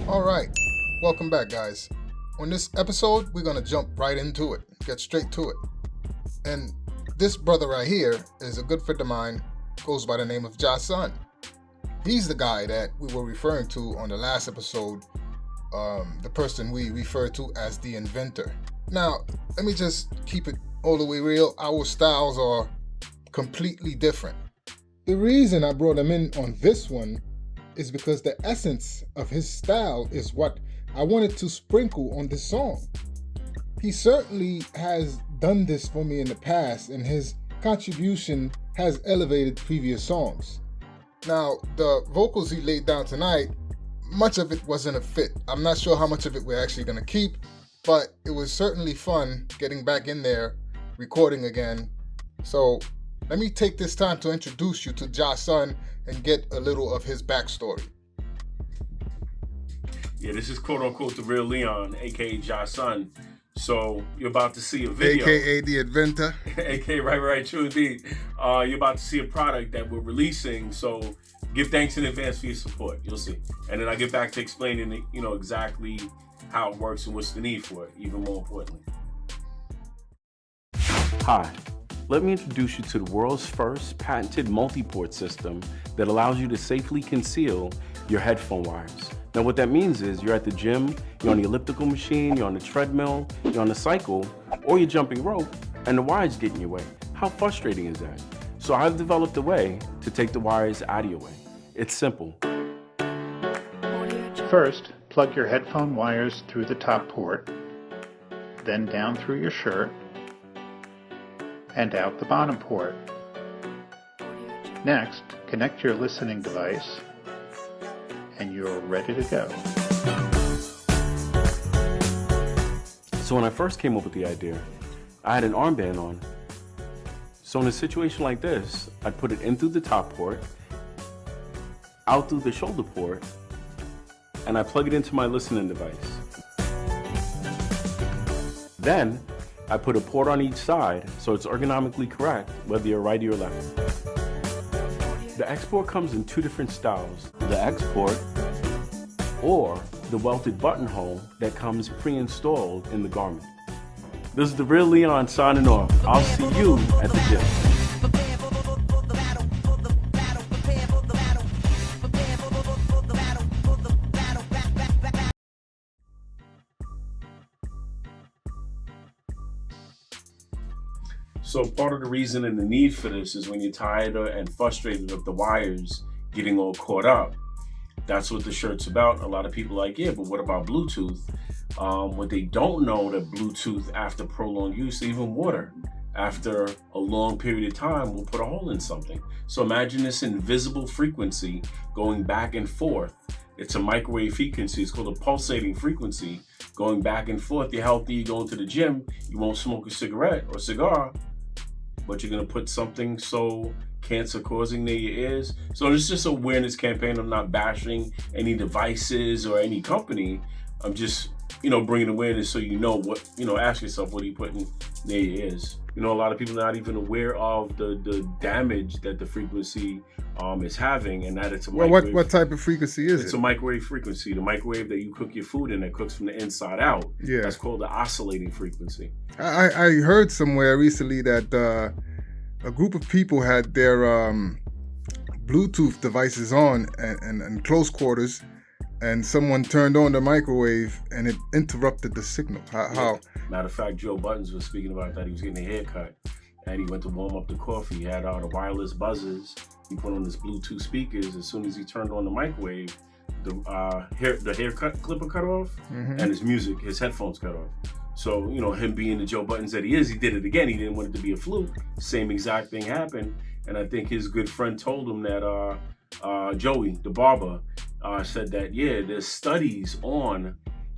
All right, welcome back, guys. On this episode, we're gonna jump right into it, get straight to it. And this brother right here is a good friend of mine, goes by the name of Jah-son. He's the guy that we were referring to on the last episode, the person we refer to as the Inventor. Now, let me just keep it all the way real. Our styles are completely different. The reason I brought him in on this one is because the essence of his style is what I wanted to sprinkle on this song. He certainly has done this for me in the past, and his contribution has elevated previous songs. Now, the vocals he laid down tonight, much of it wasn't a fit. I'm not sure how much of it we're actually going to keep, but it was certainly fun getting back in there, recording again. So let me take this time to introduce you to Jah-son and get a little of his backstory. Yeah, this is quote unquote the real Leon, aka Jah-son. So you're about to see a video. AKA the Inventor. AKA, right, true indeed. You're about to see a product that we're releasing. So give thanks in advance for your support. You'll see. And then I get back to explaining, exactly how it works and what's the need for it, even more importantly. Hi. Let me introduce you to the world's first patented multi-port system that allows you to safely conceal your headphone wires. Now what that means is you're at the gym, you're on the elliptical machine, you're on the treadmill, you're on the cycle, or you're jumping rope, and the wires get in your way. How frustrating is that? So I've developed a way to take the wires out of your way. It's simple. First, plug your headphone wires through the top port, then down through your shirt, and out the bottom port. Next, connect your listening device, and you're ready to go. So when I first came up with the idea, I had an armband on. So in a situation like this, I'd put it in through the top port, out through the shoulder port, and I plug it into my listening device. Then, I put a port on each side so it's ergonomically correct whether you're right or left. The export comes in two different styles, the export or the welted buttonhole that comes pre-installed in the garment. This is the real Leon signing off. I'll see you at the gym. So part of the reason and the need for this is when you're tired and frustrated of the wires getting all caught up. That's what the shirt's about. A lot of people are like, yeah, but what about Bluetooth? What they don't know that Bluetooth, after prolonged use, even water, after a long period of time, will put a hole in something. So imagine this invisible frequency going back and forth. It's a microwave frequency. It's called a pulsating frequency. Going back and forth. You're healthy, you go into the gym, you won't smoke a cigarette or cigar, but you're gonna put something so cancer-causing near your ears. So it's just an awareness campaign. I'm not bashing any devices or any company. I'm just, bringing awareness so what, ask yourself, what are you putting near your ears? A lot of people are not even aware of the damage that the frequency is having, and that it's a microwave. What type of frequency is it? It's a microwave frequency. The microwave that you cook your food in that cooks from the inside out. Yeah. That's called the oscillating frequency. I heard somewhere recently that a group of people had their Bluetooth devices on and close quarters, and someone turned on the microwave and it interrupted the signal. How? Matter of fact, Joe Buttons was speaking about that. He was getting a haircut and he went to warm up the coffee. He had the wireless buzzers. He put on his Bluetooth speakers. As soon as he turned on the microwave, the hair clipper cut off, and his headphones cut off. So, him being the Joe Buttons that he is, he did it again. He didn't want it to be a fluke. Same exact thing happened. And I think his good friend told him that Joey, the barber, said that, there's studies on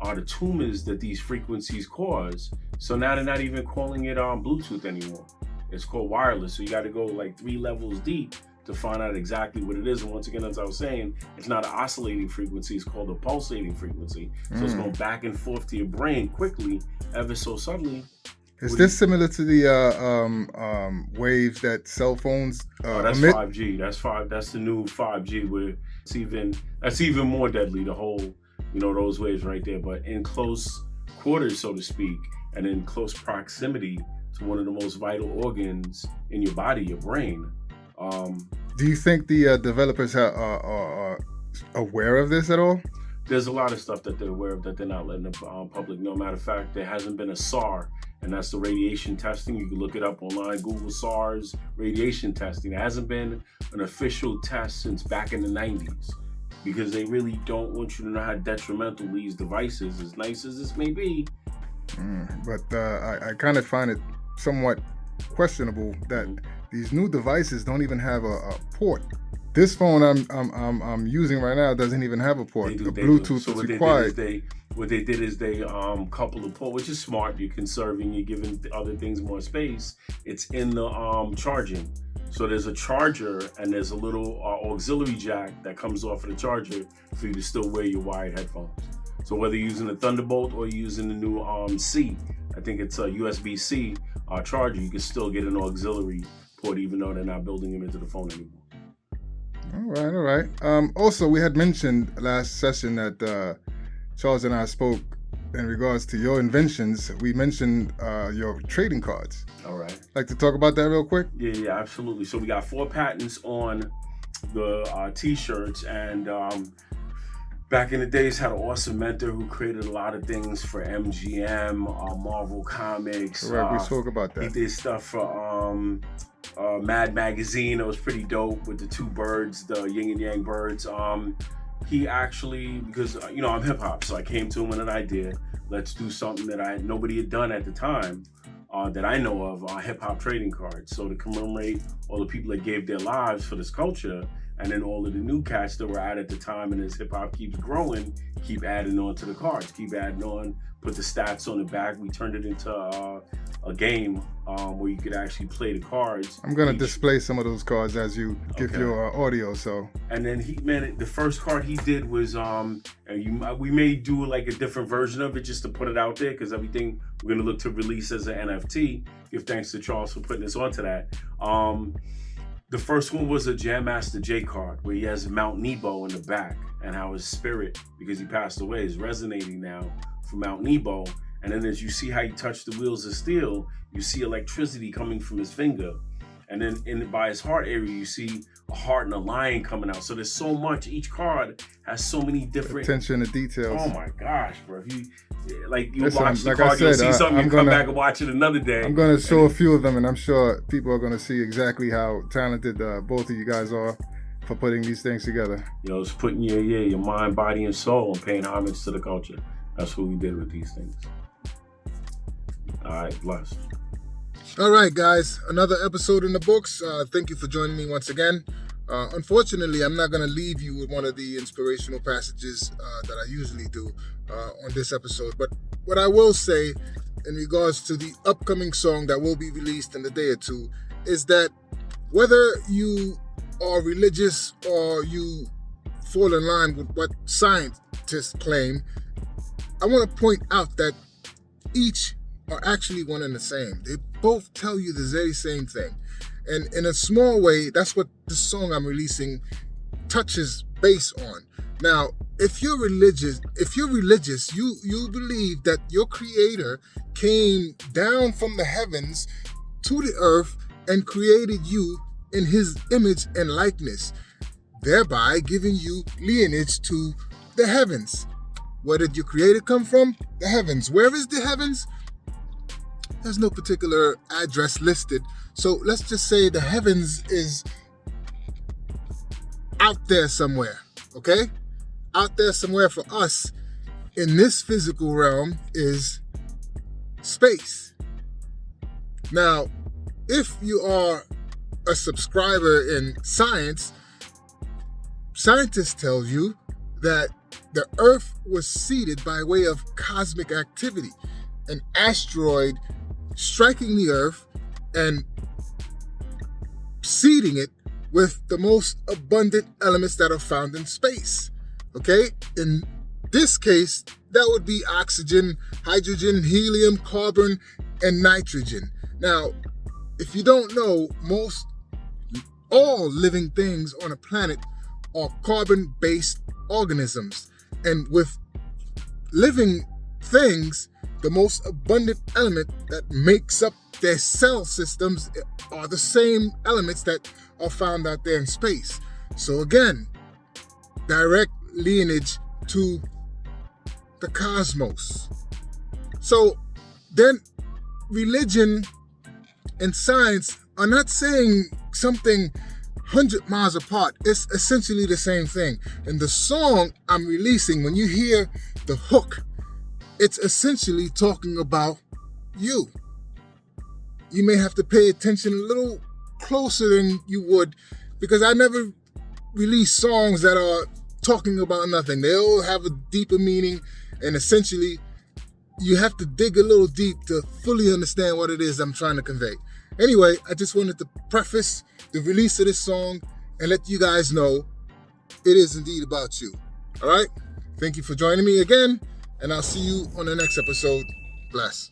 the tumors that these frequencies cause. So now they're not even calling it Bluetooth anymore. It's called wireless. So you got to go like 3 levels deep to find out exactly what it is. And once again, as I was saying, it's not an oscillating frequency, it's called a pulsating frequency. So it's going back and forth to your brain quickly, ever so subtly. Is this similar to the waves that cell phones that's emit? 5G. That's the new 5G, where that's even more deadly. The whole those waves right there. But in close quarters, so to speak, and in close proximity to one of the most vital organs in your body, your brain. Do you think the developers are aware of this at all? There's a lot of stuff that they're aware of that they're not letting the public know. Matter of fact, there hasn't been a SAR, and that's the radiation testing. You can look it up online, Google SARS radiation testing. There hasn't been an official test since back in the 90s because they really don't want you to know how detrimental these devices, as nice as this may be. But I kind of find it somewhat questionable that these new devices don't even have a port. This phone I'm using right now doesn't even have a port. The Bluetooth so is required. What they did is they couple a port, which is smart. You're conserving, you're giving other things more space. It's in the charging. So there's a charger and there's a little auxiliary jack that comes off of the charger for you to still wear your wired headphones. So whether you're using the Thunderbolt or you're using the new C, I think it's a USB-C charger, you can still get an auxiliary port even though they're not building them into the phone anymore. All right. Also, we had mentioned last session that Charles and I spoke in regards to your inventions. We mentioned your trading cards. All right. Like to talk about that real quick? Yeah, absolutely. So we got 4 patents on the t-shirts, and back in the days had an awesome mentor who created a lot of things for MGM, Marvel Comics. Correct, we spoke about that. He did stuff for Mad Magazine. It was pretty dope with the 2 birds, the yin and yang birds. He actually, because I'm hip hop, so I came to him with an idea. Let's do something that nobody had done at the time that I know of, hip hop trading cards. So to commemorate all the people that gave their lives for this culture, and then all of the new cats that were out at the time, and as hip hop keeps growing, keep adding on to the cards, keep adding on, put the stats on the back. We turned it into a game where you could actually play the cards. I'm gonna display some of those cards as you give your audio. So. And then the first card he did was we may do like a different version of it just to put it out there, because everything we're gonna look to release as an NFT. Give thanks to Charles for putting us onto that. The first one was a Jam Master J card where he has Mount Nebo in the back, and how his spirit, because he passed away, is resonating now from Mount Nebo. And then as you see how he touched the wheels of steel, you see electricity coming from his finger. And then by his heart area, you see a heart and a lion coming out. So there's so much. Each card has so many different attention to details. Oh my gosh, bro! If you Listen, watch the like card, I said, you'll see something. I'm you come back and watch it another day. I'm gonna show a few of them, and I'm sure people are gonna see exactly how talented both of you guys are for putting these things together. It's putting your mind, body, and soul, and paying homage to the culture. That's what we did with these things. All right, blessed. All right, guys, another episode in the books. Thank you for joining me once again. Unfortunately, I'm not going to leave you with one of the inspirational passages that I usually do on this episode. But what I will say in regards to the upcoming song that will be released in a day or two is that whether you are religious or you fall in line with what scientists claim, I want to point out that each are actually one and the same. They both tell you the very same thing. And in a small way, that's what the song I'm releasing touches base on. Now, if you're religious, you believe that your creator came down from the heavens to the earth and created you in his image and likeness, thereby giving you lineage to the heavens. Where did your creator come from? The heavens. Where is the heavens? There's no particular address listed. So let's just say the heavens is out there somewhere, okay? Out there somewhere for us in this physical realm is space. Now, if you are a subscriber in science, scientists tell you that the Earth was seeded by way of cosmic activity, an asteroid striking the Earth and seeding it with the most abundant elements that are found in space. Okay? In this case, that would be oxygen, hydrogen, helium, carbon, and nitrogen. Now, if you don't know, all living things on a planet are carbon-based organisms. And with living things, the most abundant element that makes up their cell systems are the same elements that are found out there in space. So again, direct lineage to the cosmos. So then religion and science are not saying something 100 miles apart. It's essentially the same thing. And the song I'm releasing, when you hear the hook, it's essentially talking about you. You may have to pay attention a little closer than you would, because I never release songs that are talking about nothing. They all have a deeper meaning, and essentially you have to dig a little deep to fully understand what it is I'm trying to convey. Anyway, I just wanted to preface the release of this song and let you guys know it is indeed about you. All right? Thank you for joining me again, and I'll see you on the next episode. Bless.